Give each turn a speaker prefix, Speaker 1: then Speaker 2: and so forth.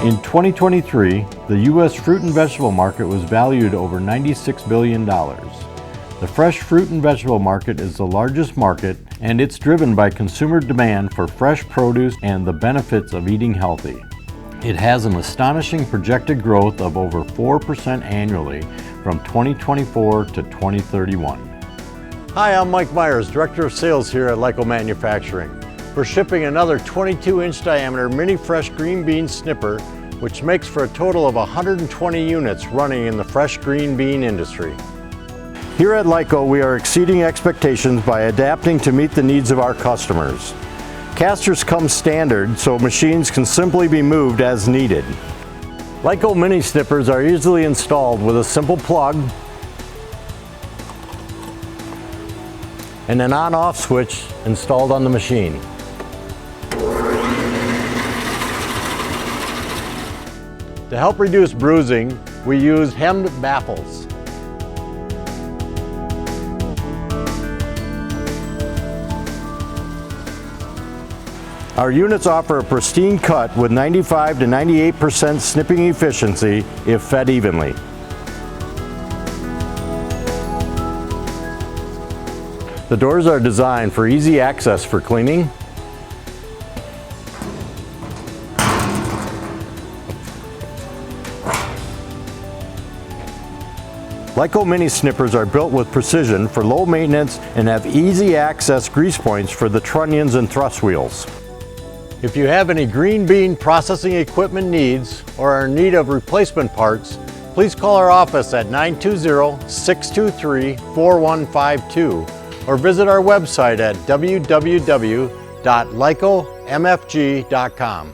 Speaker 1: In 2023, the U.S. fruit and vegetable market was valued over $96 billion. The fresh fruit and vegetable market is the largest market, and it's driven by consumer demand for fresh produce and the benefits of eating healthy. It has an astonishing projected growth of over 4% annually from 2024 to 2031.
Speaker 2: Hi, I'm Mike Myers, Director of Sales here at Lyco Manufacturing. We're shipping another 22-inch diameter mini fresh green bean snipper, which makes for a total of 120 units running in the fresh green bean industry. Here at Lyco, we are exceeding expectations by adapting to meet the needs of our customers. Casters come standard, so machines can simply be moved as needed. Lyco mini snippers are easily installed with a simple plug and an on-off switch installed on the machine. To help reduce bruising, we use hemmed baffles. Our units offer a pristine cut with 95 to 98% snipping efficiency if fed evenly. The doors are designed for easy access for cleaning, Lyco mini snippers are built with precision for low maintenance and have easy access grease points for the trunnions and thrust wheels. If you have any green bean processing equipment needs or are in need of replacement parts, please call our office at 920-623-4152 or visit our website at www.lycomfg.com.